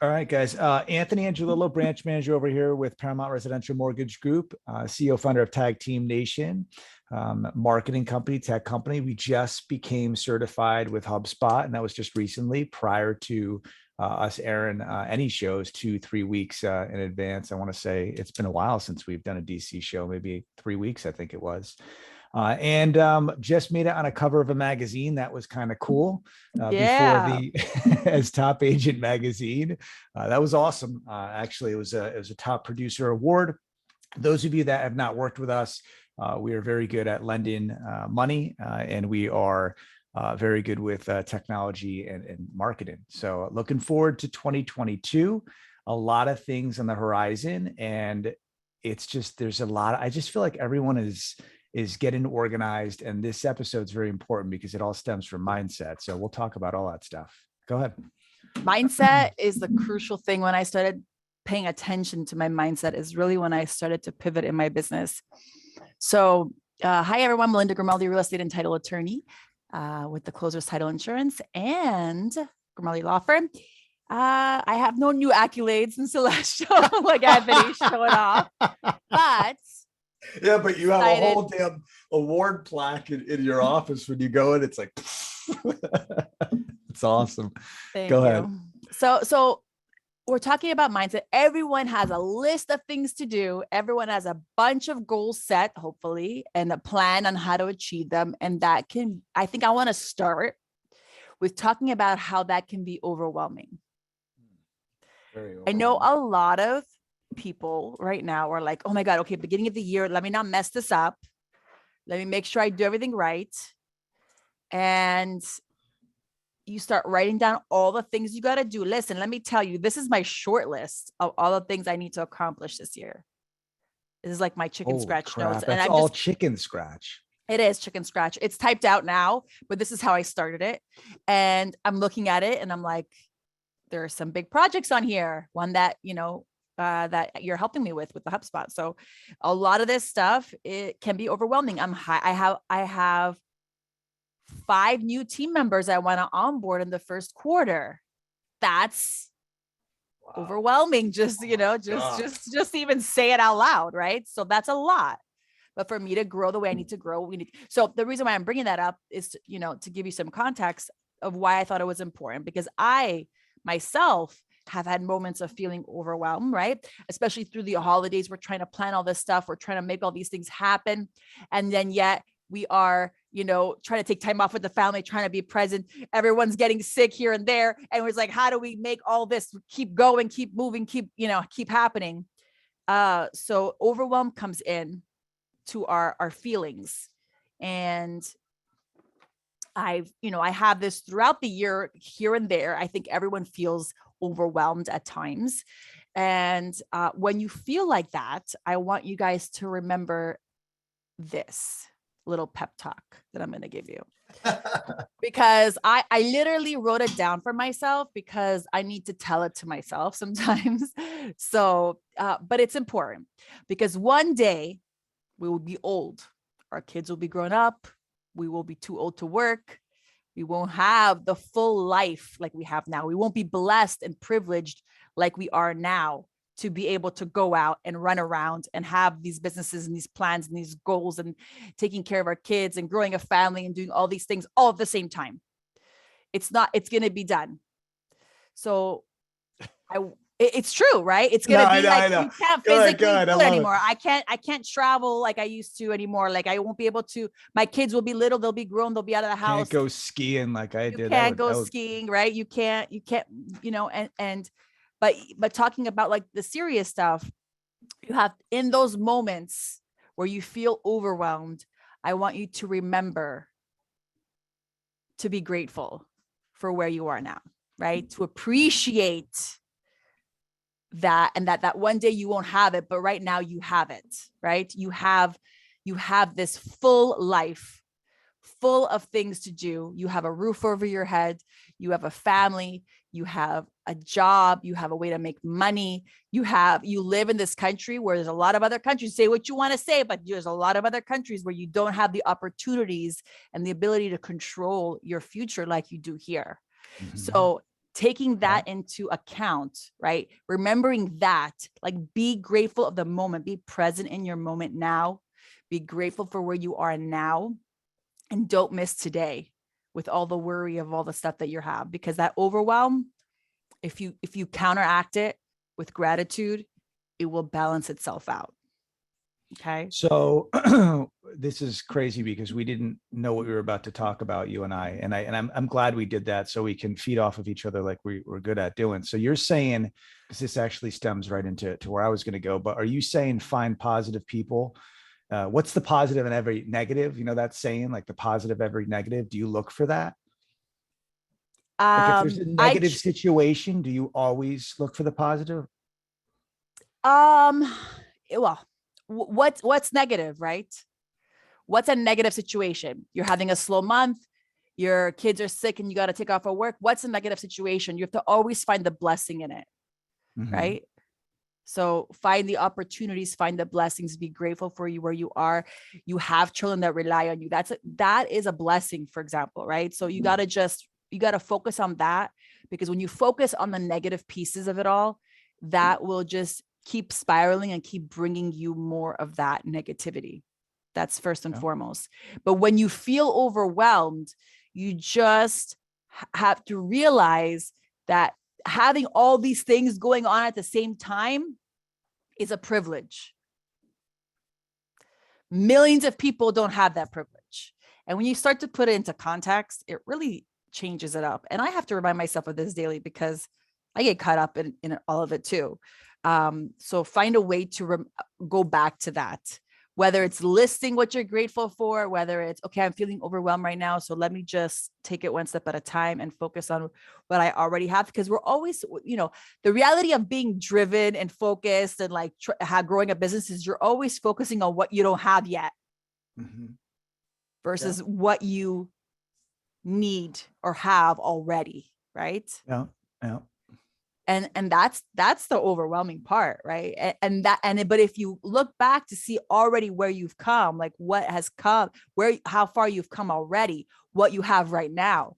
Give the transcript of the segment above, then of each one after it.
All right, guys. Anthony Angelillo, branch manager over here with Paramount Residential Mortgage Group, CEO, founder of Tag Team Nation, marketing company, tech company. We just became certified with HubSpot, and that was just recently prior to us airing any shows 2-3 weeks in advance. I want to say it's been a while since we've done a DC show, maybe 3 weeks, I think it was. And just made it on a cover of a magazine. That was kind of cool. Before the as Top Agent magazine. That was awesome. Actually, it was a top producer award. Those of you that have not worked with us, we are very good at lending money, and we are very good with technology and marketing. So looking forward to 2022. A lot of things on the horizon, and it's just there's a lot. I just feel like everyone is getting organized. And this episode is very important because it all stems from mindset. So we'll talk about all that stuff. Go ahead. Mindset is the crucial thing. When I started paying attention to my mindset is really when I started to pivot in my business. So hi, everyone. Melinda Grimaldi, real estate and title attorney with the Closers Title Insurance and Grimaldi Law Firm. I have no new accolades since the last show, like Anthony showing off, but yeah, but you have a whole damn award plaque in your office when you go in. It's like, it's awesome. Go ahead. So we're talking about mindset. Everyone has a list of things to do. Everyone has a bunch of goals set, hopefully, and a plan on how to achieve them. And I think I want to start with talking about how that can be overwhelming. Very overwhelming. I know a lot of people right now are like, oh my God, okay, beginning of the year, let me not mess this up. Let me make sure I do everything right. And you start writing down all the things you got to do. Listen, let me tell you, this is my short list of all the things I need to accomplish this year. This is like my chicken scratch notes. That's all chicken scratch. It is chicken scratch. It's typed out now, but this is how I started it. And I'm looking at it and I'm like, there are some big projects on here. One that, that you're helping me with the HubSpot. So a lot of this stuff, it can be overwhelming. I have 5 new team members I want to onboard in the first quarter. That's overwhelming. Just even say it out loud. Right. So that's a lot. But for me to grow the way I need to grow, so the reason why I'm bringing that up is, to give you some context of why I thought it was important, because I myself have had moments of feeling overwhelmed, right? Especially through the holidays. We're trying to plan all this stuff. We're trying to make all these things happen. And then yet we are, trying to take time off with the family, trying to be present. Everyone's getting sick here and there. And it's like, how do we make all this keep going, keep moving, keep happening? So overwhelm comes in to our feelings. And I have this throughout the year here and there. I think everyone feels overwhelmed at times. And when you feel like that, I want you guys to remember this little pep talk that I'm going to give you. Because I literally wrote it down for myself because I need to tell it to myself sometimes. So, but it's important because one day we will be old. Our kids will be grown up. We will be too old to work. We won't have the full life like we have now. We won't be blessed and privileged like we are now to be able to go out and run around and have these businesses and these plans and these goals and taking care of our kids and growing a family and doing all these things all at the same time. It's going to be done. So it's true, right? It's going to be you can't physically do it anymore. I can't travel like I used to anymore. Like I won't be able to, my kids will be little, they'll be grown, they'll be out of the house. Can't go skiing like I did. You can't go skiing, right? You can't, but talking about like the serious stuff, you have in those moments where you feel overwhelmed, I want you to remember to be grateful for where you are now, right? To appreciate that, and that one day you won't have it, but right now you have it, right? You have this full life, full of things to do. You have a roof over your head. You have a family. You have a job. You have a way to make money. You live in this country where there's a lot of other countries. Say what you want to say, but there's a lot of other countries where you don't have the opportunities and the ability to control your future like you do here. Mm-hmm. So taking that into account, right? Remembering that, like, be grateful of the moment, be present in your moment now, be grateful for where you are now, and don't miss today with all the worry of all the stuff that you have, because that overwhelm, if you counteract it with gratitude, it will balance itself out. Okay. So this is crazy because we didn't know what we were about to talk about, you and I'm glad we did that so we can feed off of each other like we're good at doing. So you're saying, because this actually stems right into where I was going to go, but are you saying find positive people? What's the positive in every negative? You know, that saying, like the positive every negative. Do you look for that? Like if there's a negative situation, do you always look for the positive? Well, what's negative, right? What's a negative situation? You're having a slow month, your kids are sick and you got to take off of work. What's a negative situation? You have to always find the blessing in it, right? So find the opportunities, find the blessings, be grateful for you where you are. You have children that rely on you. That is a blessing, for example, right? So you got to focus on that, because when you focus on the negative pieces of it all, that will just keep spiraling and keep bringing you more of that negativity. That's first and foremost. But when you feel overwhelmed, you just have to realize that having all these things going on at the same time is a privilege. Millions of people don't have that privilege. And when you start to put it into context, it really changes it up. And I have to remind myself of this daily because I get caught up in all of it too. So find a way to go back to that, whether it's listing what you're grateful for, whether it's, okay, I'm feeling overwhelmed right now, so let me just take it one step at a time and focus on what I already have. Because we're always, the reality of being driven and focused and like growing a business is you're always focusing on what you don't have yet versus what you need or have already, right? Yeah. And that's the overwhelming part, right? But if you look back to see already where you've come, like what has come, how far you've come already, what you have right now.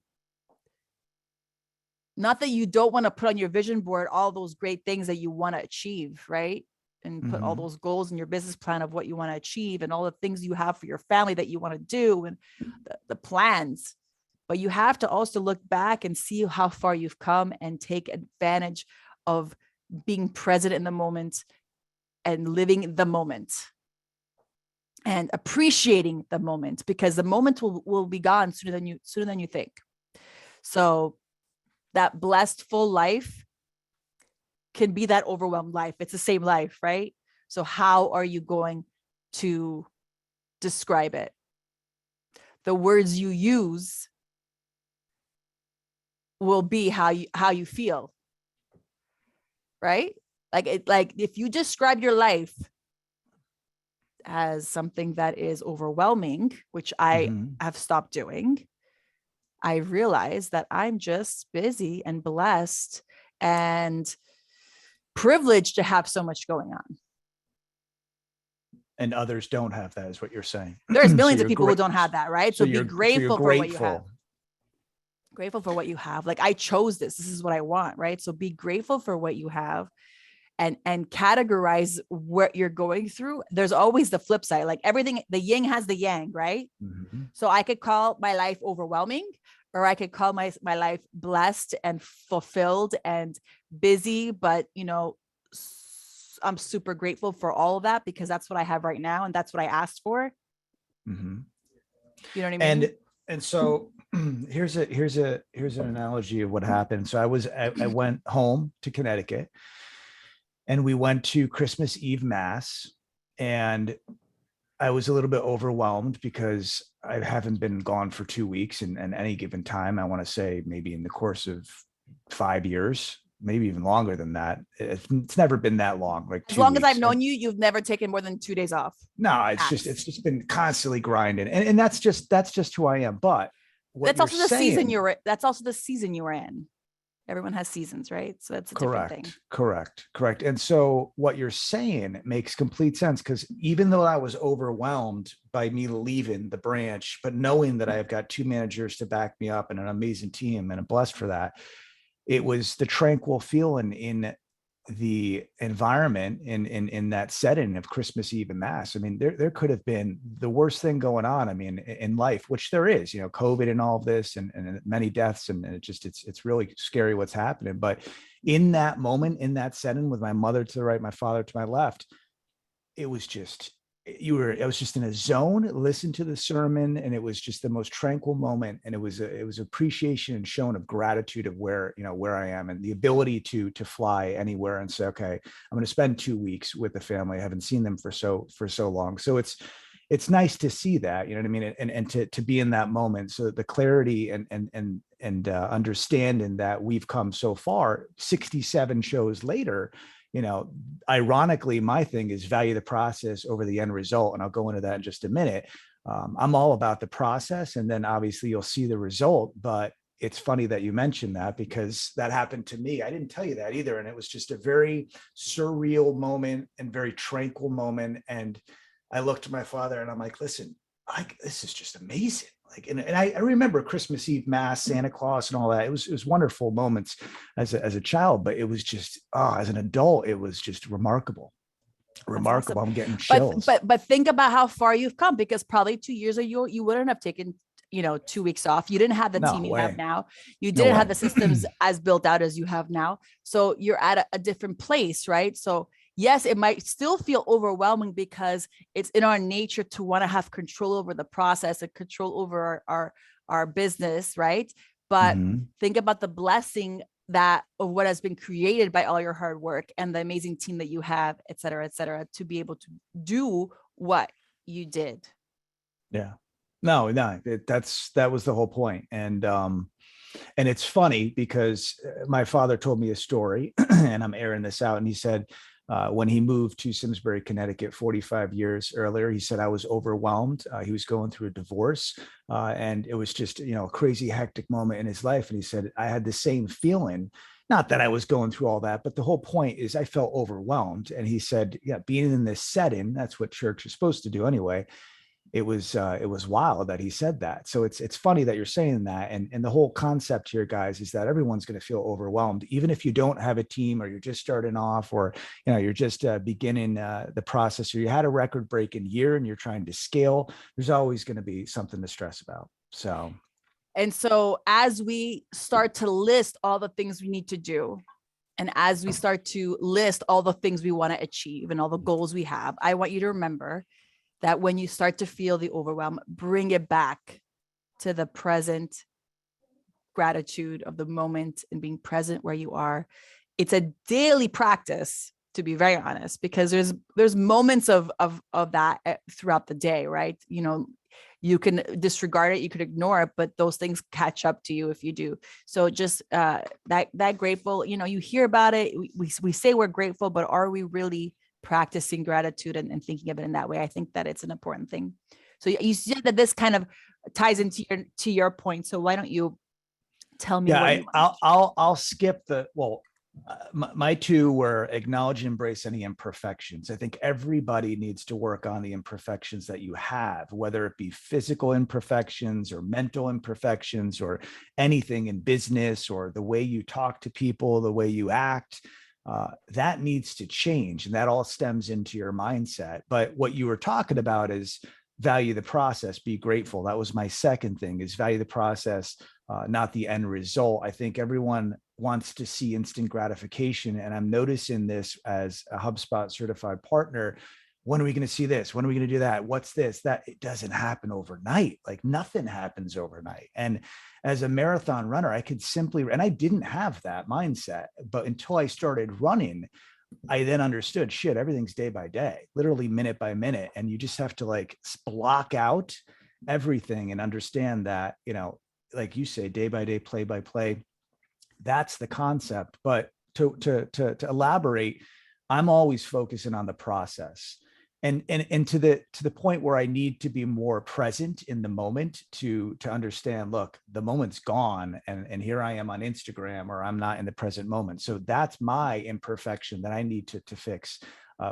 Not that you don't want to put on your vision board all those great things that you want to achieve, right? And put all those goals in your business plan of what you want to achieve and all the things you have for your family that you want to do and the plans. But you have to also look back and see how far you've come and take advantage of being present in the moment and living the moment and appreciating the moment, because the moment will be gone sooner than you think. So that blessed full life can be that overwhelmed life. It's the same life, right? So how are you going to describe it? The words you use will be how you feel, right? Like if you describe your life as something that is overwhelming, which I have stopped doing, I realize that I'm just busy and blessed and privileged to have so much going on. And others don't have that, is what you're saying. There's millions of people who don't have that, right? So be grateful for what you have. Grateful for what you have. Like, I chose this. This is what I want, right? So be grateful for what you have and categorize what you're going through. There's always the flip side. Like everything, the yin has the yang, right? So I could call my life overwhelming, or I could call my life blessed and fulfilled and busy. But, I'm super grateful for all of that because that's what I have right now. And that's what I asked for. You know what I mean? And so here's an analogy of what happened. So I went home to Connecticut and we went to Christmas Eve Mass, and I was a little bit overwhelmed because I haven't been gone for 2 weeks and any given time. I want to say maybe in the course of 5 years, maybe even longer than that. It's never been that long. Like as long as I've known you, you've never taken more than 2 days off. No, it's just been constantly grinding. And that's just who I am. But that's also the season you were in. Everyone has seasons, right? So that's a different thing. Correct. And so what you're saying makes complete sense, because even though I was overwhelmed by me leaving the branch, but knowing that I've got 2 managers to back me up and an amazing team, and I'm blessed for that, it was the tranquil feeling in the environment in that setting of Christmas Eve and Mass. I mean, there could have been the worst thing going on. I mean, in life, which there is, COVID and all of this, and many deaths, and it's really scary what's happening. But in that moment, in that setting, with my mother to the right, my father to my left, it was just I was just in a zone, listened to the sermon, and it was just the most tranquil moment. And it was appreciation and shown of gratitude of where I am, and the ability to fly anywhere and say, okay, I'm going to spend 2 weeks with the family. I haven't seen them for so long. So it's nice to see that, you know what I mean? And to be in that moment. So the clarity and understanding that we've come so far, 67 shows later, ironically, my thing is value the process over the end result. And I'll go into that in just a minute. I'm all about the process, and then obviously you'll see the result. But it's funny that you mentioned that, because that happened to me. I didn't tell you that either. And it was just a very surreal moment and very tranquil moment. And I looked to my father and I'm like, listen, this is just amazing. Like, and I remember Christmas Eve Mass, Santa Claus, and all that. It was wonderful moments as a child, but it was just, as an adult, it was just remarkable. Awesome. I'm getting chills. But think about how far you've come, because probably 2 years ago, you wouldn't have taken 2 weeks off. You didn't have the team you have now. You didn't have the systems as built out as you have now. So you're at a different place, right? So yes, it might still feel overwhelming, because it's in our nature to want to have control over the process and control over our business, right? But think about the blessing that of what has been created by all your hard work and the amazing team that you have, et cetera, to be able to do what you did. Yeah. No, that was the whole point. And it's funny because my father told me a story and I'm airing this out. And he said, when he moved to Simsbury, Connecticut 45 years earlier, he said, I was overwhelmed. He was going through a divorce, and it was just, a crazy, hectic moment in his life. And he said, I had the same feeling, not that I was going through all that, but the whole point is I felt overwhelmed. And he said, yeah, being in this setting, that's what church is supposed to do anyway. It was wild that he said that. So it's funny that you're saying that. And the whole concept here, guys, is that everyone's going to feel overwhelmed, even if you don't have a team, or you're just starting off, or, you're just beginning the process, or you had a record breaking year and you're trying to scale. There's always going to be something to stress about. And so as we start to list all the things we need to do, and as we start to list all the things we want to achieve and all the goals we have, I want you to remember that when you start to feel the overwhelm, bring it back to the present gratitude of the moment and being present where you are. It's a daily practice, to be very honest, because there's moments of that throughout the day, right? You can disregard it, you could ignore it, but those things catch up to you if you do. So just that grateful, you hear about it. We say we're grateful, but are we really practicing gratitude and thinking of it in that way? I think that it's an important thing. So you said that this kind of ties into your point. So why don't you tell me? Yeah, I'll skip my two were acknowledge and embrace any imperfections. I think everybody needs to work on the imperfections that you have, whether it be physical imperfections or mental imperfections or anything in business, or the way you talk to people, the way you act. That needs to change, and that all stems into your mindset. But what you were talking about is value the process, be grateful. That was my second thing, is value the process, not the end result. I think everyone wants to see instant gratification, and I'm noticing this as a HubSpot certified partner. When are we going to see this? When are we going to do that? What's this? That it doesn't happen overnight. Like nothing happens overnight. And as a marathon runner, I could simply, and I didn't have that mindset, but until I started running, I then understood, shit, everything's day by day, literally minute by minute. And you just have to block out everything and understand that, like you say, day by day, play by play, that's the concept. But to elaborate, I'm always focusing on the process. And to the point where I need to be more present in the moment to understand, look, the moment's gone, and here I am on Instagram, or I'm not in the present moment. So that's my imperfection that I need to fix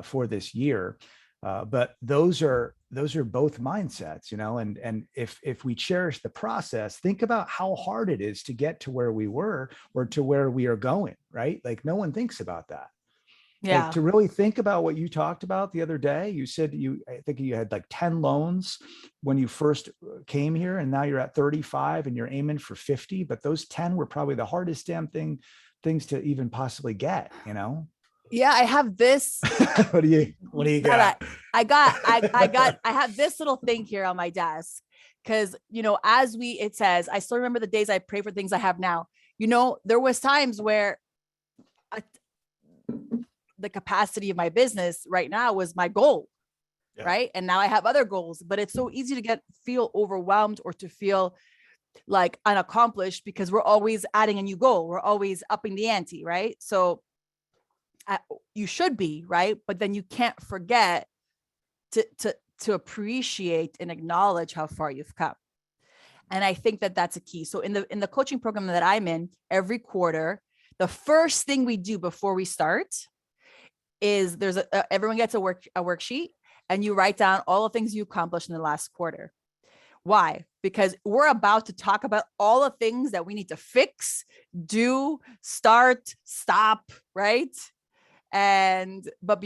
for this year. But those are both mindsets, and if we cherish the process, think about how hard it is to get to where we were or to where we are going, right? Like no one thinks about that. Like Yeah. to really think about what you talked about the other day. You said I think you had like 10 loans when you first came here, and now you're at 35 and you're aiming for 50, but those 10 were probably the hardest damn things to even possibly get, Yeah. I have this what do you that got? I have this little thing here on my desk. Cause as it says, I still remember the days I pray for things I have now. There was times where the capacity of my business right now was my goal. Yeah. Right. And now I have other goals, but it's so easy to feel overwhelmed or to feel like unaccomplished because we're always adding a new goal. We're always upping the ante. Right. So you should be, right. But then you can't forget to appreciate and acknowledge how far you've come. And I think that that's a key. So in the coaching program that I'm in, every quarter, the first thing we do before we start is everyone gets a worksheet, and you write down all the things you accomplished in the last quarter. Why? Because we're about to talk about all the things that we need to fix, do, start, stop, right? But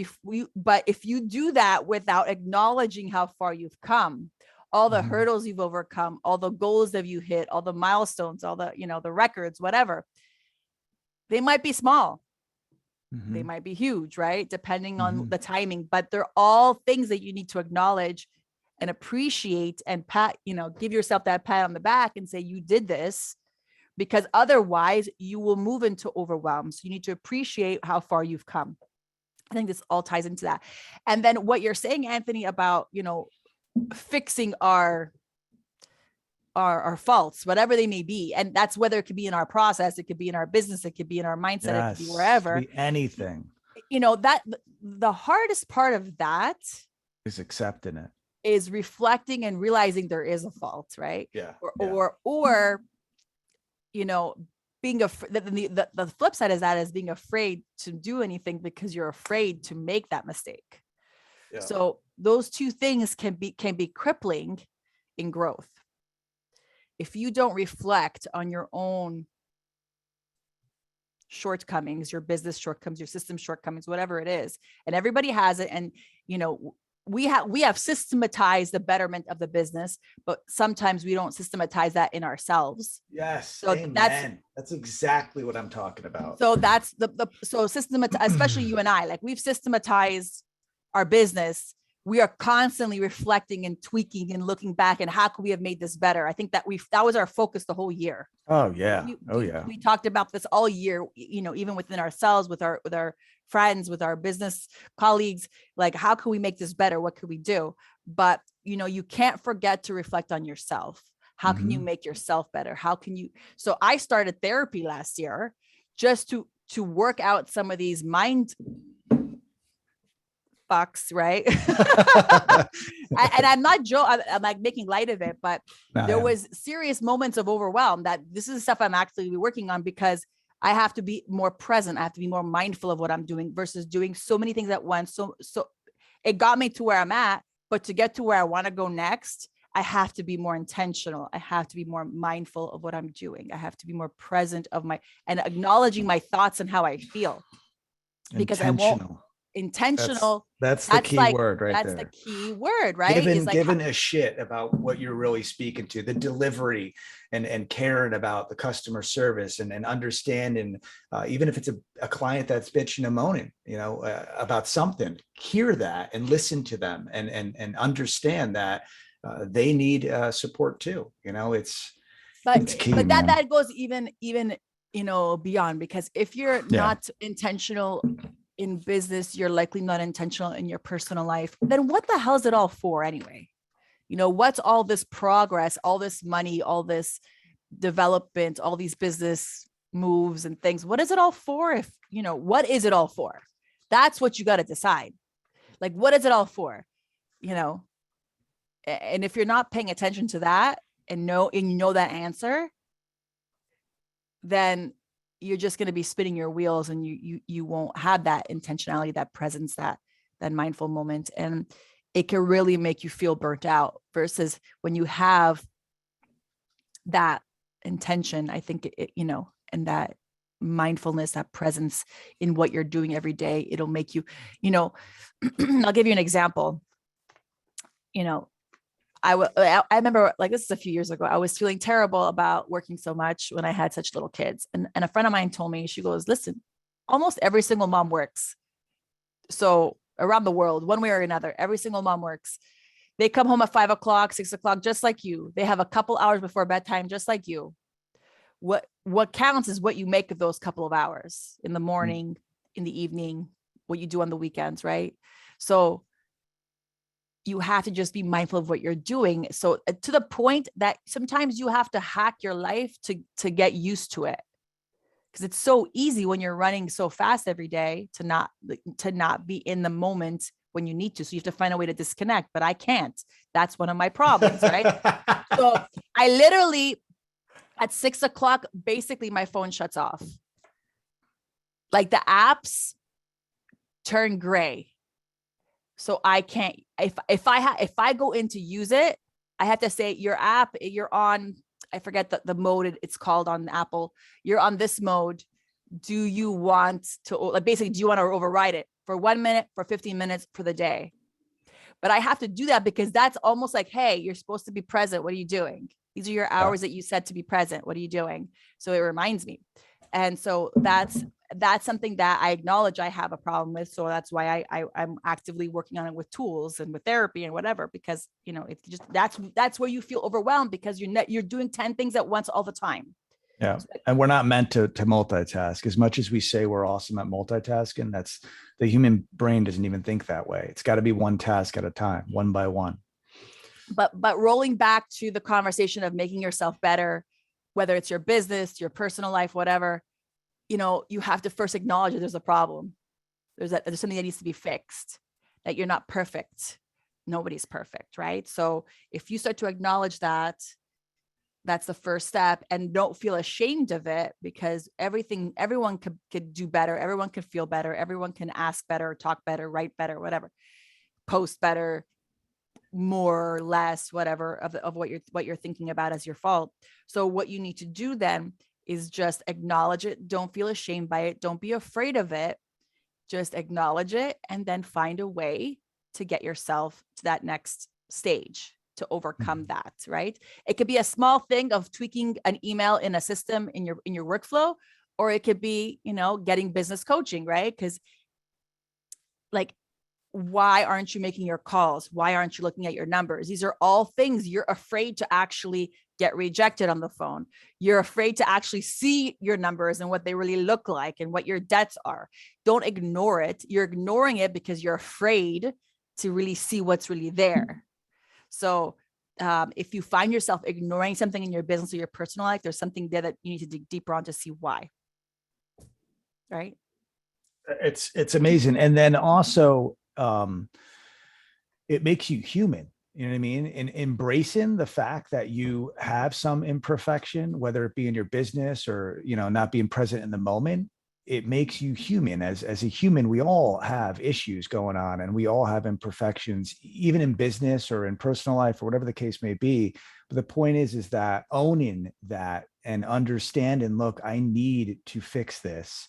if you do that without acknowledging how far you've come, all the hurdles you've overcome, all the goals that you hit, all the milestones, all the, the records, whatever, they might be small. They might be huge, right? Depending on the timing, but they're all things that you need to acknowledge and appreciate and give yourself that pat on the back and say, you did this, because otherwise you will move into overwhelm. So you need to appreciate how far you've come. I think this all ties into that. And then what you're saying, Anthony, about, fixing our faults, whatever they may be. And that's whether it could be in our process, it could be in our business, it could be in our mindset, yes, it could be wherever. It could be anything. That the hardest part of that is accepting it, is reflecting and realizing there is a fault, right? Yeah. Or being the flip side is that is being afraid to do anything because you're afraid to make that mistake. Yeah. So those two things can be crippling in growth. If you don't reflect on your own shortcomings, your business shortcomings, your system shortcomings, whatever it is, and everybody has it. And, we have systematized the betterment of the business, but sometimes we don't systematize that in ourselves. Yes. So amen. That's exactly what I'm talking about. So that's so especially you and I, like we've systematized our business. We are constantly reflecting and tweaking and looking back and how could we have made this better? I think that was our focus the whole year. Oh yeah. We talked about this all year, even within ourselves, with our friends, with our business colleagues, like how can we make this better? What could we do? But, you can't forget to reflect on yourself. How can you make yourself better? So I started therapy last year just to work out some of these mind fucks, right? And I'm not I'm like making light of it, but there was serious moments of overwhelm that this is stuff I'm actually working on, because I have to be more present. I have to be more mindful of what I'm doing versus doing so many things at once. So it got me to where I'm at, but to get to where I want to go next, I have to be more intentional. I have to be more mindful of what I'm doing. I have to be more present and acknowledging my thoughts and how I feel, because I won't. Intentional. That's the key word right there. That's the key word, right? Giving a shit about what you're really speaking to, the delivery, and caring about the customer service, and understanding, even if it's a client that's bitching and moaning, about something, hear that and listen to them and understand that they need support too. It's key, but that goes even beyond, because if you're not intentional in business, you're likely not intentional in your personal life, then what the hell is it all for anyway? What's all this progress, all this money, all this development, all these business moves and things? What is it all for? What is it all for? That's what you got to decide. Like, what is it all for? And if you're not paying attention to that and you know that answer, then you're just going to be spinning your wheels, and you won't have that intentionality, that presence, that that mindful moment. And it can really make you feel burnt out versus when you have that intention, I think and that mindfulness, that presence in what you're doing every day, it'll make you, I'll give you an example. I remember, like, this is a few years ago, I was feeling terrible about working so much when I had such little kids. And a friend of mine told me, she goes, listen, almost every single mom works. So around the world, one way or another, every single mom works. They come home at 5 o'clock, 6 o'clock, just like you. They have a couple hours before bedtime, just like you. What counts is what you make of those couple of hours in the morning, in the evening, what you do on the weekends, right? So you have to just be mindful of what you're doing. So to the point that sometimes you have to hack your life to get used to it. Because it's so easy when you're running so fast every day to not be in the moment when you need to. So you have to find a way to disconnect, but I can't. That's one of my problems, right? So I literally, at 6 o'clock, basically my phone shuts off. Like the apps turn gray. So I can't, if I go in to use it, I have to say, your app, you're on, I forget the mode it's called on Apple. You're on this mode. Do you want to, like, basically, do you want to override it for 1 minute, for 15 minutes, for the day? But I have to do that because that's almost like, hey, you're supposed to be present. What are you doing? These are your hours that you said to be present. What are you doing? So it reminds me. And so that's something that I acknowledge I have a problem with. So that's why I'm actively working on it with tools and with therapy and whatever, because, it's just, that's where you feel overwhelmed because you're doing 10 things at once all the time. Yeah. And we're not meant to multitask. As much as we say we're awesome at multitasking, that's, the human brain doesn't even think that way. It's got to be one task at a time, one by one. But rolling back to the conversation of making yourself better, whether it's your business, your personal life, whatever, you have to first acknowledge that there's a problem. There's something that needs to be fixed, that you're not perfect. Nobody's perfect, right? So if you start to acknowledge that, that's the first step, and don't feel ashamed of it, because everyone could do better. Everyone could feel better. Everyone can ask better, talk better, write better, whatever, post better, more or less, whatever of what you're thinking about as your fault. So what you need to do then is just acknowledge it. Don't feel ashamed by it. Don't be afraid of it. Just acknowledge it, and then find a way to get yourself to that next stage to overcome that, right? It could be a small thing of tweaking an email in a system in your workflow, or it could be, getting business coaching, right? Because, like, why aren't you making your calls? Why aren't you looking at your numbers? These are all things you're afraid to actually get rejected on the phone. You're afraid to actually see your numbers and what they really look like and what your debts are. Don't ignore it. You're ignoring it because you're afraid to really see what's really there. So if you find yourself ignoring something in your business or your personal life, there's something there that you need to dig deeper on to see why. Right? It's amazing. And then also, it makes you human. You know what I mean? And embracing the fact that you have some imperfection, whether it be in your business or, not being present in the moment, it makes you human. As a human, we all have issues going on, and we all have imperfections, even in business or in personal life or whatever the case may be. But the point is that owning that and understanding, look, I need to fix this.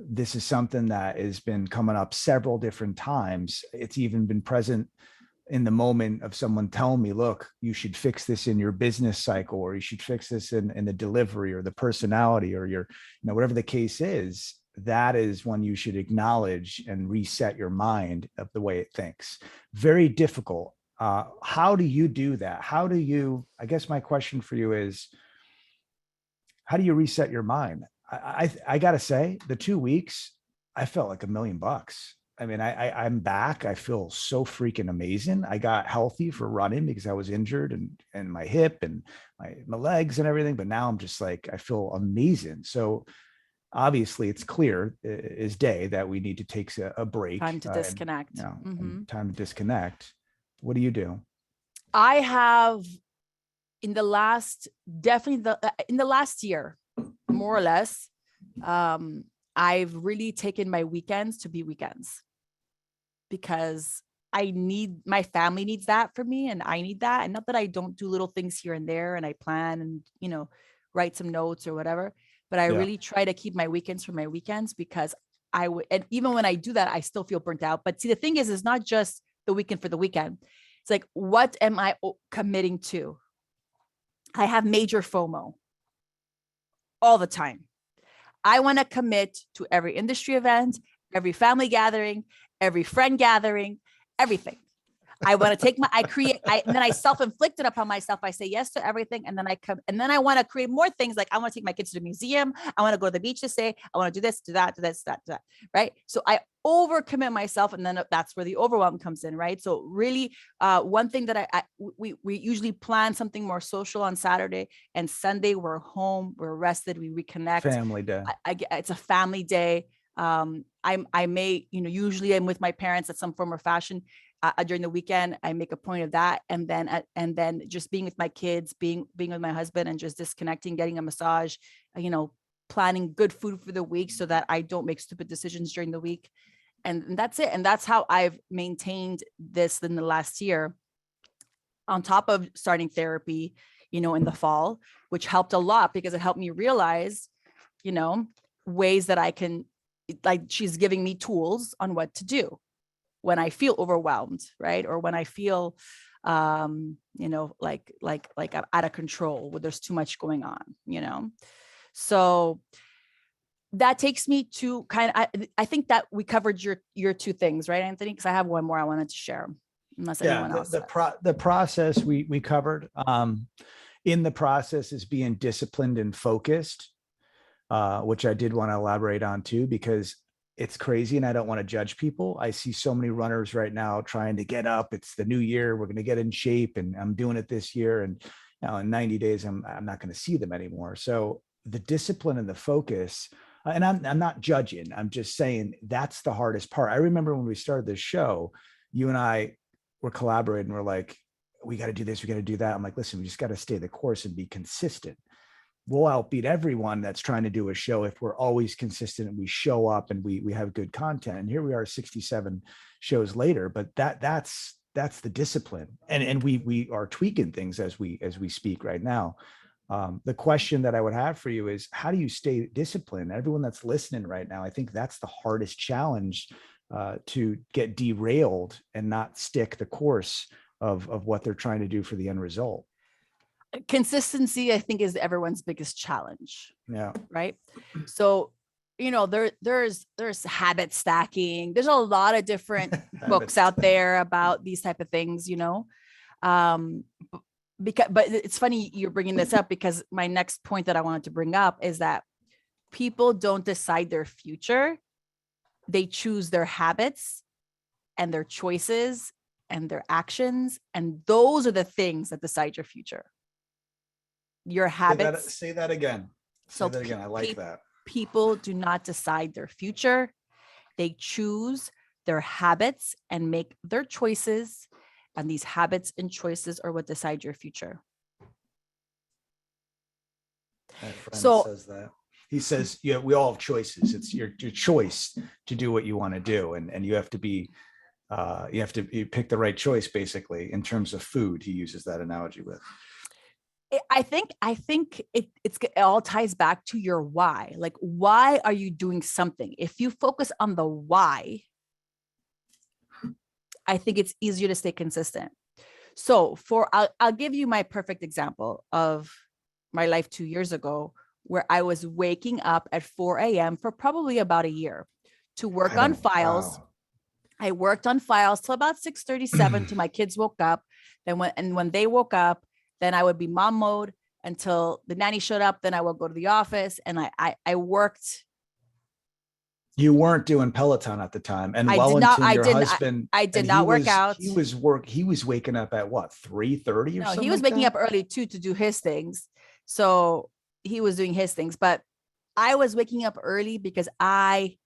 This is something that has been coming up several different times. It's even been present in the moment of someone telling me, look, you should fix this in your business cycle, or you should fix this in the delivery or the personality or your, whatever the case is. That is when you should acknowledge and reset your mind of the way it thinks. Very difficult. How do you do that? I guess my question for you is, how do you reset your mind? I gotta say, the 2 weeks, I felt like $1 million. I mean, I'm back. I feel so freaking amazing. I got healthy for running because I was injured and my hip and my legs and everything. But now I'm just like, I feel amazing. So obviously it's clear as day that we need to take a break. Time to disconnect. And time to disconnect. What do you do? I have in the last year, more or less, I've really taken my weekends to be weekends, because my family needs that for me, and I need that. And not that I don't do little things here and there, and I plan and, write some notes or whatever, but I really try to keep my weekends for my weekends, because and even when I do that, I still feel burnt out. But see, the thing is, it's not just the weekend for the weekend. It's like, what am I committing to? I have major FOMO all the time. I want to commit to every industry event, every family gathering, every friend gathering, everything. I want to take and then I self-inflict it upon myself. I say yes to everything. And then and then I want to create more things. Like, I want to take my kids to the museum. I want to go to the beach to say, I want to do this, do that, do this, do that. Right. So I overcommit myself. And then that's where the overwhelm comes in. Right. So really, one thing that we usually plan something more social on Saturday, and Sunday we're home, we're rested, we reconnect. Family day. It's a family day. I may, usually I'm with my parents at some form or fashion. During the weekend, I make a point of that, and then just being with my kids, being with my husband, and just disconnecting, getting a massage, planning good food for the week so that I don't make stupid decisions during the week, and that's it. And that's how I've maintained this in the last year, on top of starting therapy, in the fall, which helped a lot, because it helped me realize, ways that I can, like, she's giving me tools on what to do when I feel overwhelmed, right? Or when I feel, like I'm out of control, where there's too much going on, So that takes me to I think that we covered your two things, right, Anthony? Because I have one more I wanted to share, unless anyone else. The process we covered. In the process is being disciplined and focused, which I did want to elaborate on too, because it's crazy, and I don't want to judge people. I see so many runners right now trying to get up. It's the new year. We're going to get in shape, and I'm doing it this year. And in 90 days, I'm not going to see them anymore. So the discipline and the focus, and I'm not judging. I'm just saying that's the hardest part. I remember when we started this show, you and I were collaborating. We're like, we got to do this. We got to do that. I'm like, listen, we just got to stay the course and be consistent. We'll outbeat everyone that's trying to do a show if we're always consistent and we show up and we have good content. And here we are 67 shows later, but that's the discipline. And we are tweaking things as we speak right now. The question that I would have for you is, how do you stay disciplined? Everyone that's listening right now, I think that's the hardest challenge, to get derailed and not stick the course of what they're trying to do for the end result. Consistency, I think, is everyone's biggest challenge. Yeah. Right. So, there's habit stacking. There's a lot of different books out there about these type of things, but it's funny you're bringing this up, because my next point that I wanted to bring up is that people don't decide their future. They choose their habits and their choices and their actions. And those are the things that decide your future. Your habits. Say that again. Say that again. I like that. People do not decide their future. They choose their habits and make their choices. And these habits and choices are what decide your future. My friend says that. He says, we all have choices. It's your choice to do what you want to do. And you have to be, you pick the right choice, basically, in terms of food. He uses that analogy with. I think it all ties back to your why. Like, why are you doing something? If you focus on the why, I think it's easier to stay consistent. So I'll give you my perfect example of my life 2 years ago, where I was waking up at 4 a.m. for probably about a year to work on files. Wow. I worked on files till about 6:37 till my kids woke up. Then when they woke up, then I would be mom mode until the nanny showed up. Then I would go to the office, and I worked. You weren't doing Peloton at the time, and I did not work out. He was waking up at what, 3:30 or something? He was waking up early too to do his things. So he was doing his things, but I was waking up early because I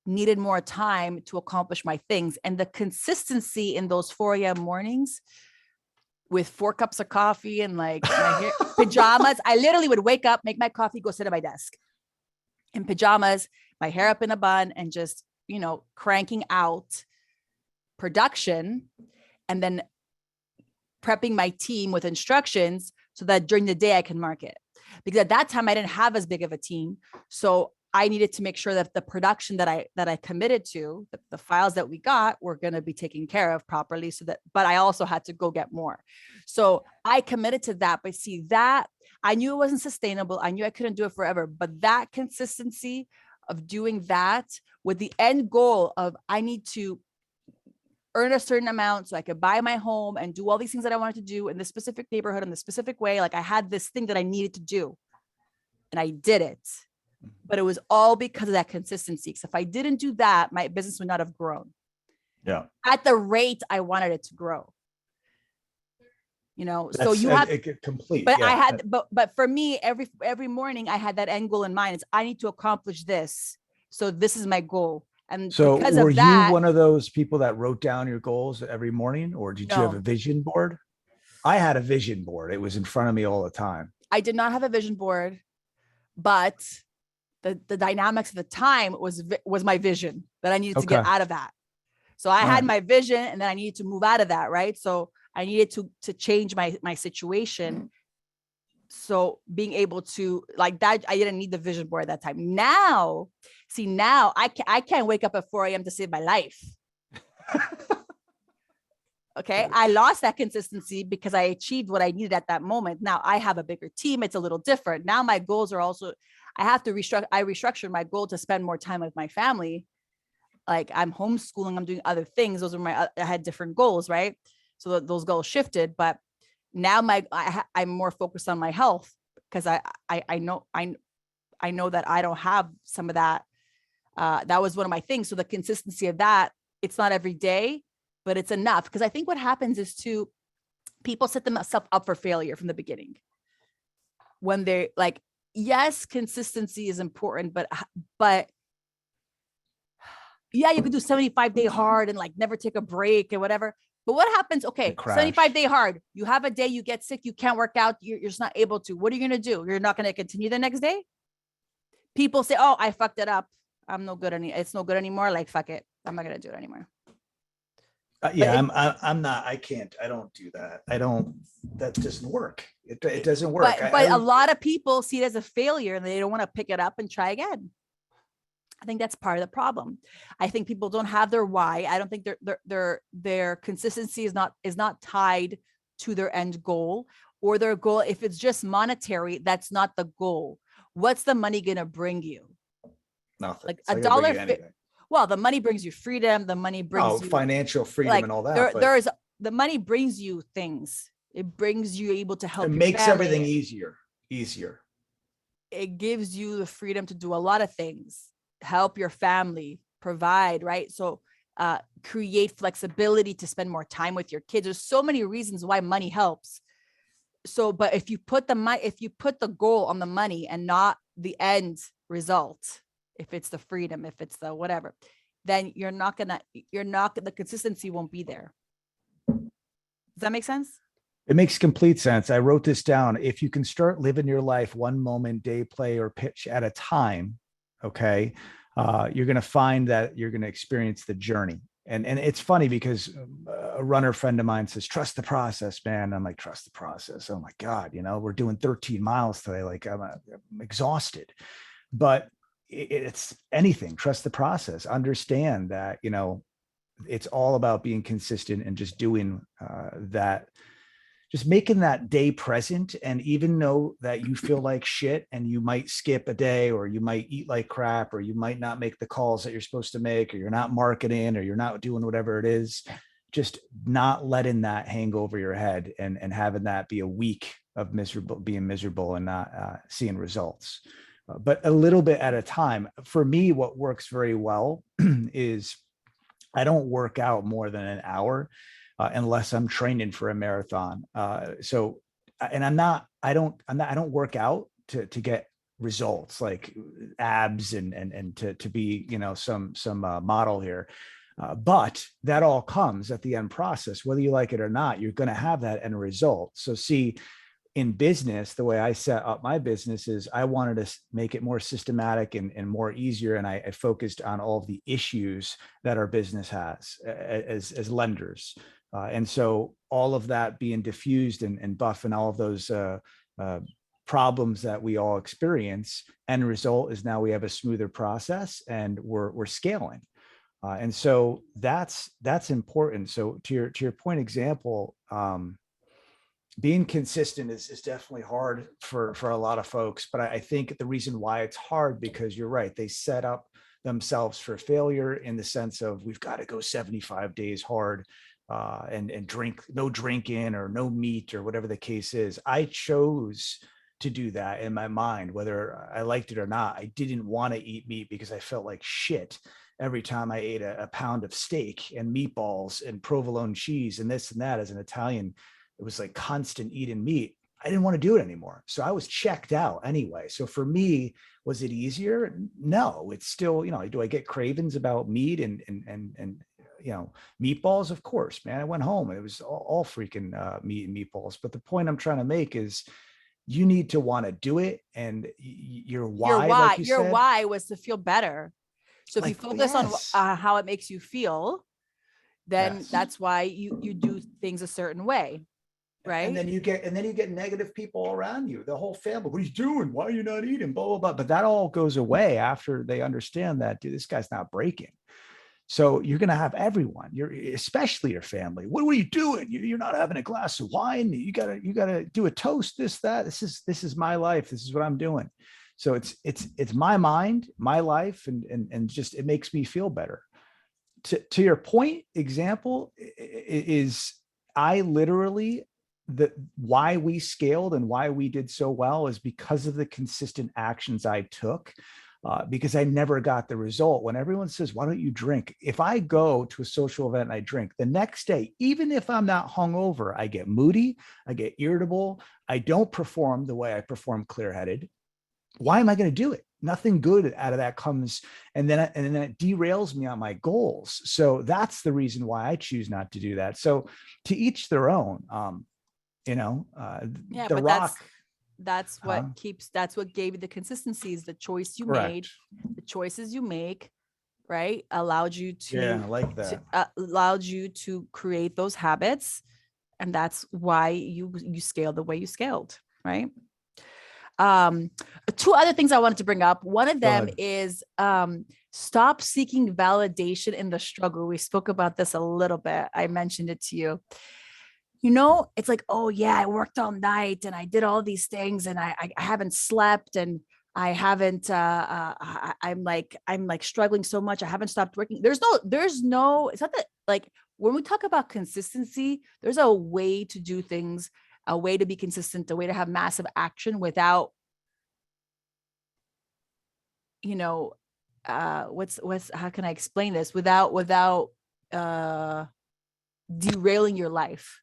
needed more time to accomplish my things. And the consistency in those 4 a.m. mornings, with 4 cups of coffee and like my pajamas, I literally would wake up, make my coffee, go sit at my desk in pajamas, my hair up in a bun, and just, cranking out production and then prepping my team with instructions so that during the day I can market. Because at that time I didn't have as big of a team. So I needed to make sure that the production that I committed to, the files that we got were going to be taken care of properly. But I also had to go get more. So I committed to that. But see, that I knew it wasn't sustainable. I knew I couldn't do it forever. But that consistency of doing that with the end goal of I need to earn a certain amount so I could buy my home and do all these things that I wanted to do in this specific neighborhood in this specific way. Like I had this thing that I needed to do and I did it, but it was all because of that consistency. Because if I didn't do that, my business would not have grown. Yeah. At the rate I wanted it to grow. So you have complete, but yeah. I had, but for me, every morning I had that end goal in mind. It's I need to accomplish this. So this is my goal. And so because were of that, you one of those people that wrote down your goals every morning, or did you have a vision board? I had a vision board. It was in front of me all the time. I did not have a vision board, but the dynamics of the time was my vision that I needed to get out of that. So I had my vision and then I needed to move out of that. Right. So I needed to change my situation. So being able to like that, I didn't need the vision board at that time. Now I can't wake up at 4 a.m. to save my life. Okay. I lost that consistency because I achieved what I needed at that moment. Now I have a bigger team. It's a little different. Now my goals are also, I have to restructured my goal to spend more time with my family. Like I'm homeschooling, I'm doing other things. Those are I had different goals, right? So those goals shifted, but now I'm more focused on my health because I know that I don't have some of that. That was one of my things. So the consistency of that, it's not every day, but it's enough. Because I think what happens is people set themselves up for failure from the beginning. When they're like, yes, consistency is important, but yeah, you could do 75-day hard and like never take a break and whatever. But what happens? Okay, 75-day hard. You have a day you get sick, you can't work out, you're just not able to. What are you going to do? You're not going to continue the next day? People say, oh, I fucked it up. I'm no good it's no good anymore. Like, fuck it. I'm not going to do it anymore. I'm not, I don't do that. That doesn't work. It doesn't work. But a lot of people see it as a failure and they don't want to pick it up and try again. I think that's part of the problem. I think people don't have their why. I don't think their consistency is not tied to their end goal or their goal. If it's just monetary, that's not the goal. What's the money going to bring you? Nothing. Like $1. Well, the money brings you freedom. The money brings you financial freedom and all that. The money brings you things. It brings you able to help. It makes everything easier. It gives you the freedom to do a lot of things. Help your family, provide, right? So create flexibility to spend more time with your kids. There's so many reasons why money helps. So, but if you put the goal on the money and not the end result, if it's the freedom, if it's the whatever, then the consistency won't be there. Does that make sense? It makes complete sense. I wrote this down. If you can start living your life one moment, day, play, or pitch at a time, okay, you're going to find that you're going to experience the journey. And it's funny because a runner friend of mine says, trust the process, man. I'm like, trust the process. Oh my God, we're doing 13 miles today. Like I'm exhausted, but it's anything. Trust the process. Understand that, it's all about being consistent and just doing that. Just making that day present, and even know that you feel like shit and you might skip a day, or you might eat like crap, or you might not make the calls that you're supposed to make, or you're not marketing, or you're not doing whatever it is, just not letting that hang over your head and having that be a week of being miserable and not seeing results. But a little bit at a time. For me, what works very well is I don't work out more than an hour. Unless I'm training for a marathon. I don't work out to get results like abs and to be, some model here. But that all comes at the end process, whether you like it or not, you're going to have that end result. So see, in business, the way I set up my business is I wanted to make it more systematic and more easier. And I focused on all of the issues that our business has as lenders. And so all of that being diffused and buff and all of those problems that we all experience, end result is now we have a smoother process and we're scaling. And so that's important. So to your point example, being consistent is definitely hard for a lot of folks, but I think the reason why it's hard, because you're right, they set up themselves for failure in the sense of we've got to go 75 days hard and drink, no drinking or no meat or whatever the case is. I chose to do that in my mind, whether I liked it or not. I didn't want to eat meat because I felt like shit every time I ate a pound of steak and meatballs and provolone cheese and this and that. As an Italian, it was like constant eating meat. I didn't want to do it anymore. So I was checked out anyway. So for me, was it easier? No, it's still, do I get cravings about meat and meatballs? Of course, man. I went home and it was all freaking meat and meatballs. But the point I'm trying to make is you need to want to do it. And your why, like you said, why was to feel better. So if you focus on how it makes you feel, then that's why you do things a certain way. Right. And then you get negative people around you, the whole family. What are you doing? Why are you not eating? Blah, blah, blah. But that all goes away after they understand that, dude, this guy's not breaking. So you're going to have everyone, especially your family. What are you doing? You're not having a glass of wine. You gotta do a toast, this, that. This is my life. This is what I'm doing. So it's my mind, my life. And just, it makes me feel better. To your point example is I literally, why we scaled and why we did so well is because of the consistent actions I took, because I never got the result. When everyone says, why don't you drink? If I go to a social event and I drink, the next day, even if I'm not hungover, I get moody, I get irritable, I don't perform the way I perform clear-headed. Why am I going to do it? Nothing good out of that comes. And then it derails me on my goals. So that's the reason why I choose not to do that. So to each their own. The Rock. That's what that's what gave you the consistency, is the choice you made, the choices you make, right? Allowed you to, I like that. Allowed you to create those habits. And that's why you scaled the way you scaled, right? Two other things I wanted to bring up. One of them is stop seeking validation in the struggle. We spoke about this a little bit. I mentioned it to you. It's like, oh yeah, I worked all night and I did all these things and I haven't slept and I haven't, I'm like struggling so much. I haven't stopped working. There's no, it's not that, like, when we talk about consistency, there's a way to do things, a way to be consistent, a way to have massive action without, how can I explain this? Without derailing your life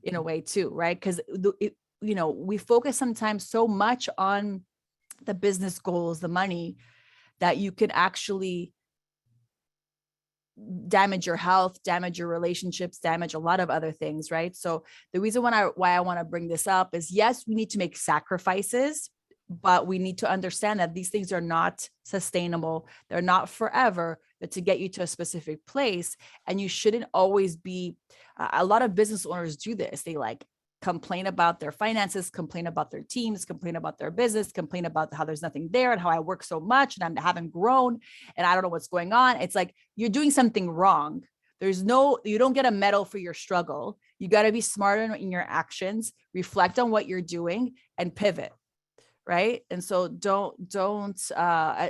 in a way too, right? Because we focus sometimes so much on the business goals, the money, that you can actually damage your health, damage your relationships, damage a lot of other things, right? So the reason why I want to bring this up is, yes, we need to make sacrifices, but we need to understand that these things are not sustainable. They're not forever, but to get you to a specific place. And you shouldn't always be, a lot of business owners do this. They like complain about their finances, complain about their teams, complain about their business, complain about how there's nothing there and how I work so much and I haven't grown and I don't know what's going on. It's like, you're doing something wrong. You don't get a medal for your struggle. You got to be smarter in your actions, reflect on what you're doing and pivot. Right. And so don't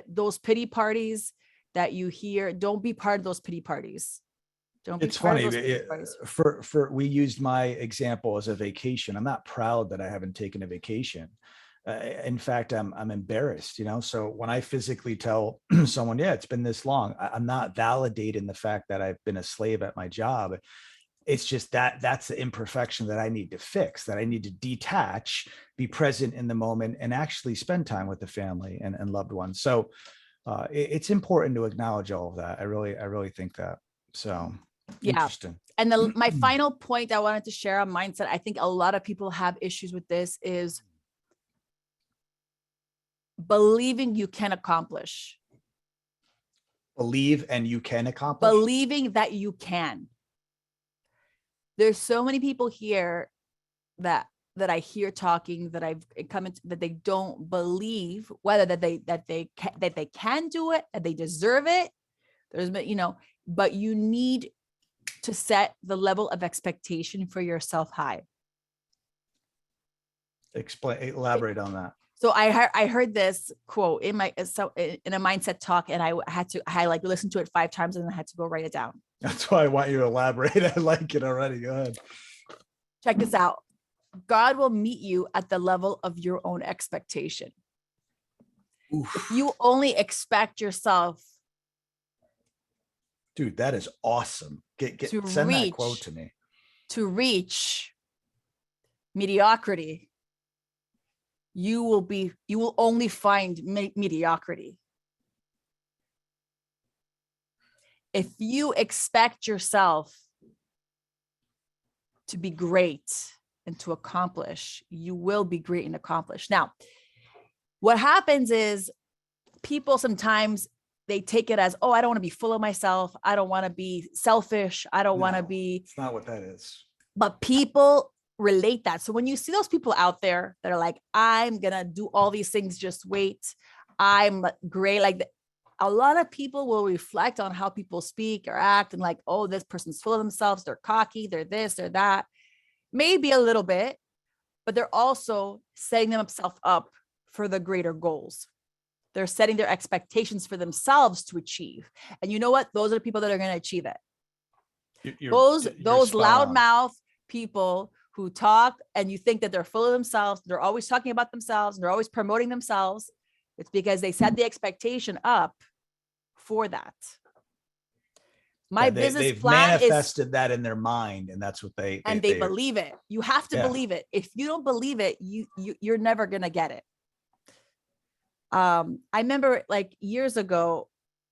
those pity parties that you hear, don't be part of those pity parties. Don't be It's part funny. of those pity parties. We used my example as a vacation. I'm not proud that I haven't taken a vacation. In fact, I'm embarrassed, so when I physically tell someone, yeah, it's been this long, I'm not validating the fact that I've been a slave at my job. It's just that's the imperfection that I need to fix, that I need to detach, be present in the moment, and actually spend time with the family and loved ones. So it's important to acknowledge all of that. I really think that. So Yeah. Interesting. And my final point I wanted to share on mindset, I think a lot of people have issues with this, is believing you can accomplish. Believe and you can accomplish. Believing that you can. There's so many people here that I hear talking, that I've come into, that they don't believe whether that they can do it, that they deserve it. There's, but you need to set the level of expectation for yourself high. Elaborate on that. So I heard this quote in a mindset talk, and I like listened to it 5 times and then I had to go write it down. That's why I want you to elaborate. I like it already. Go ahead. Check this out. God will meet you at the level of your own expectation. Oof. If you only expect yourself, dude, that is awesome. Send that quote to me. To reach mediocrity, you will only find mediocrity. If you expect yourself to be great and to accomplish, you will be great and accomplish. Now, what happens is people sometimes they take it as, oh, I don't want to be full of myself. I don't want to be selfish. I don't want to be. It's not what that is. But people relate that. So when you see those people out there that are like, I'm going to do all these things, just wait. I'm great. Like a lot of people will reflect on how people speak or act and like, oh, this person's full of themselves. They're cocky. They're this, they're that. Maybe a little bit, but they're also setting themselves up for the greater goals. They're setting their expectations for themselves to achieve. And you know what? Those are the people that are going to achieve it. Those loudmouth people who talk and you think that they're full of themselves, they're always talking about themselves, and they're always promoting themselves. It's because they set the expectation up for that. Business plan manifested that in their mind, and that's what they believe it. You have to believe it. If you don't believe it, you're never gonna get it. I remember like years ago,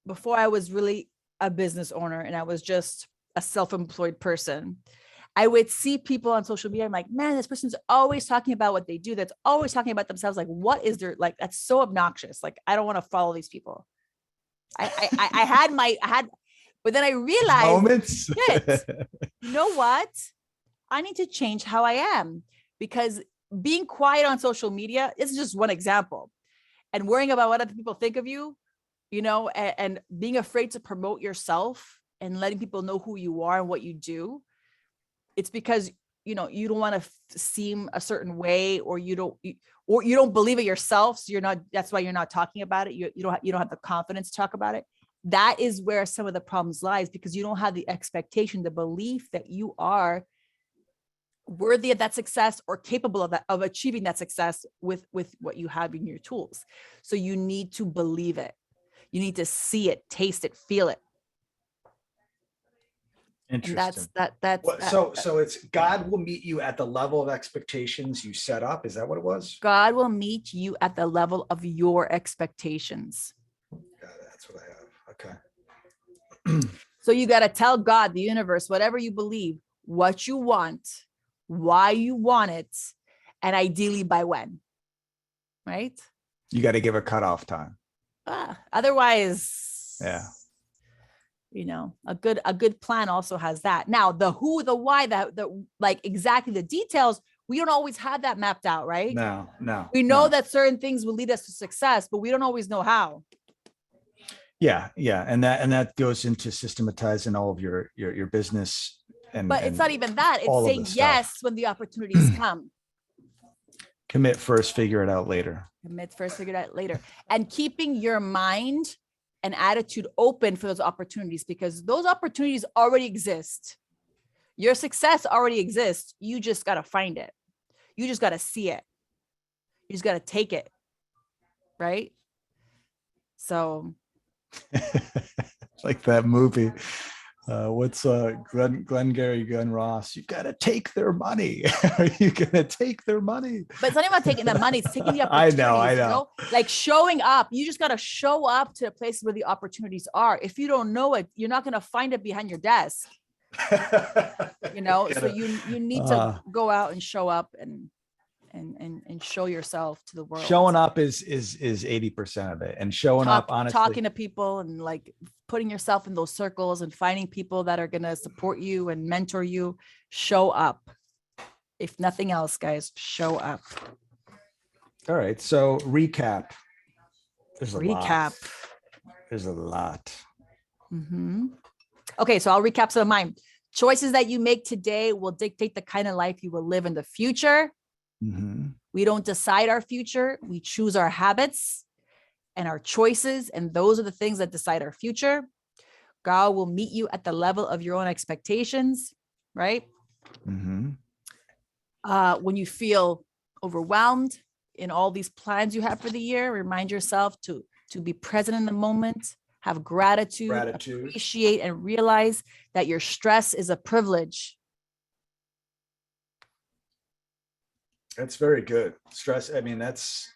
before I was really a business owner and I was just a self-employed person, I would see people on social media. I'm like, man, this person's always talking about what they do. That's always talking about themselves. Like, what is their, like, that's so obnoxious. Like, I don't want to follow these people. But then I realized, moments. You know what? I need to change how I am, because being quiet on social media is just one example, and worrying about what other people think of you, and being afraid to promote yourself and letting people know who you are and what you do. It's because, you don't want to seem a certain way, or you don't believe it yourself. So that's why you're not talking about it. You don't have the confidence to talk about it. That is where some of the problems lies, because you don't have the expectation, the belief that you are worthy of that success or capable of achieving that success with what you have in your tools. So you need to believe it. You need to see it, taste it, feel it. Interesting. And so it's God will meet you at the level of expectations you set up. Is that what it was? God will meet you at the level of your expectations. Yeah, that's what I have. Okay. So you got to tell God, the universe, whatever you believe, what you want, why you want it, and ideally by when, right? You got to give a cutoff time. Otherwise, yeah. A good plan also has that. Now, the who, the why, the like exactly the details, we don't always have that mapped out, right? No. We know that certain things will lead us to success, but we don't always know how. Yeah. And that goes into systematizing all of your business. But it's not even that. It's saying yes when the opportunities come. Commit first, figure it out later. And keeping your mind and attitude open for those opportunities, because those opportunities already exist. Your success already exists. You just got to find it. You just got to see it. You just got to take it. Right? So. Like that movie. What's Glengarry Glen Ross? You got to take their money. Are you going to take their money? But it's not even about taking the money. It's taking the opportunities. I know. Like showing up. You just got to show up to the places where the opportunities are. If you don't know it, you're not going to find it behind your desk. You know, Get so it. you need to go out and show up and show yourself to the world. Showing up is 80% of it, and showing up honestly, talking to people and like putting yourself in those circles and finding people that are going to support you and mentor you. Show up. If nothing else, guys, show up. All right, so recap. There's a lot. Recap. There's a lot. Okay, so I'll recap some of mine. Choices that you make today will dictate the kind of life you will live in the future. We don't decide our future. We choose our habits and our choices, and those are the things that decide our future. God will meet you at the level of your own expectations, right? When you feel overwhelmed in all these plans you have for the year, remind yourself to be present in the moment, have gratitude, appreciate, and realize that your stress is a privilege. That's very good. Stress. I mean, that's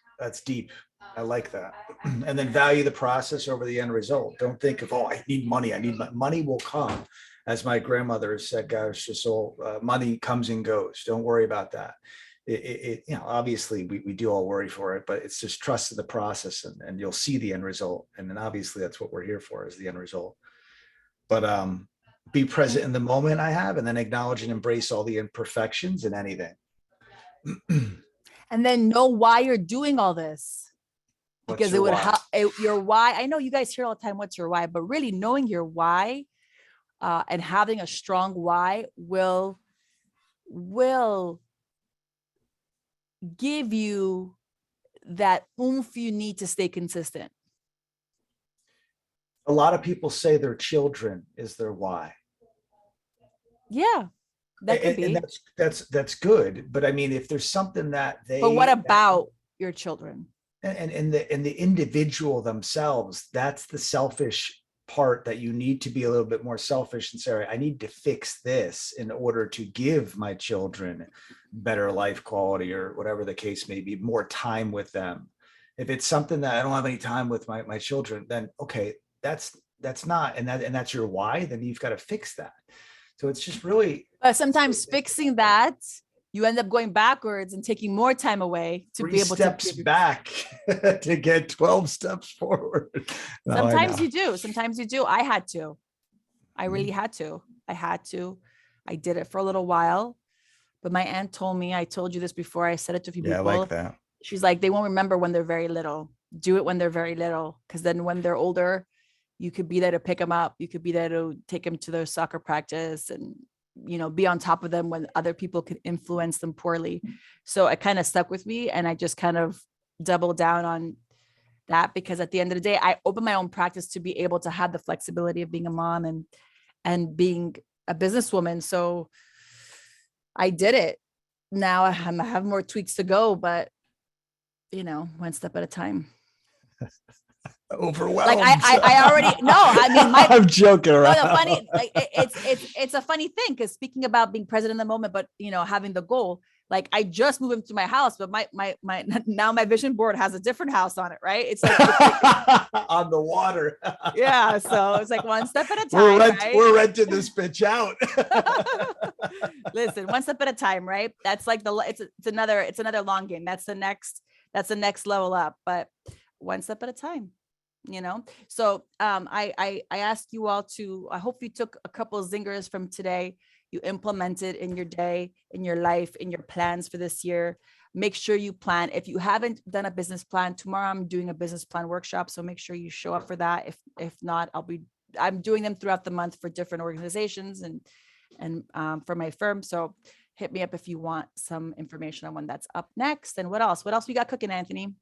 deep. I like that. And then value the process over the end result. Don't think of, oh, I need money. Money will come. As my grandmother said, guys, just all money comes and goes. Don't worry about that. It you know, obviously we do all worry for it, but it's just trust in the process, and you'll see the end result. And then obviously that's what we're here for, is the end result. But be present in the moment and then acknowledge and embrace all the imperfections in anything. And then know why you're doing all this, because it would help your why. I know you guys hear all the time, what's your why? But really knowing your why and having a strong why will give you that oomph you need to stay consistent. A lot of people say their children is their why. Yeah. That could be. And that's good. But I mean, if there's something that but what about your children? And the individual themselves, that's the selfish part, that you need to be a little bit more selfish and say, I need to fix this in order to give my children better life quality, or whatever the case may be, more time with them. If it's something that I don't have any time with my children, then okay, that's not, and that's your why, then you've got to fix that. So it's just really. Sometimes fixing that, you end up going backwards and taking more time away to be able to. 3 steps back to get 12 steps forward. No, sometimes you do. Sometimes you do. I had to. I really had to. I did it for a little while. But my aunt told me, I told you this before, I said it to a few people. I like that. She's like, they won't remember when they're very little. Do it when they're very little. Because then when they're older, you could be there to pick them up. You could be there to take them to their soccer practice and, you know, be on top of them when other people could influence them poorly. So it kind of stuck with me, and I just kind of doubled down on that, because at the end of the day, I opened my own practice to be able to have the flexibility of being a mom and being a businesswoman. So I did it. Now I have more tweaks to go, but you know, one step at a time. Overwhelmed. Like I already no. I mean, I'm joking around. No, funny. Like it's a funny thing, because speaking about being present in the moment, but you know, having the goal. Like I just moved into my house, but my now my vision board has a different house on it, right? It's like on the water. Yeah, so it's like one step at a time. We're renting this bitch out. Listen, one step at a time, right? That's like it's another long game. That's the next level up, but one step at a time. You know, so I asked you all to, I hope you took a couple of zingers from today. You implemented in your day, in your life, in your plans for this year. Make sure you plan. If you haven't done a business plan, tomorrow I'm doing a business plan workshop. So make sure you show up for that. If not, I'm doing them throughout the month for different organizations and for my firm. So hit me up if you want some information on when that's up next. And what else we got cooking, Anthony?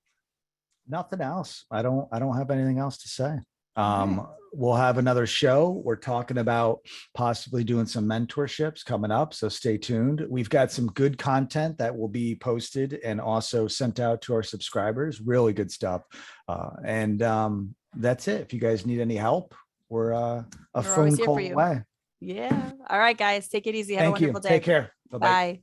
Nothing else. I don't have anything else to say. Okay. We'll have another show. We're talking about possibly doing some mentorships coming up, so stay tuned. We've got some good content that will be posted and also sent out to our subscribers. Really good stuff. And that's it. If you guys need any help, we're a phone call away. Yeah. All right, guys. Take it easy. Have Thank a wonderful you. day. Take care. Bye-bye. Bye.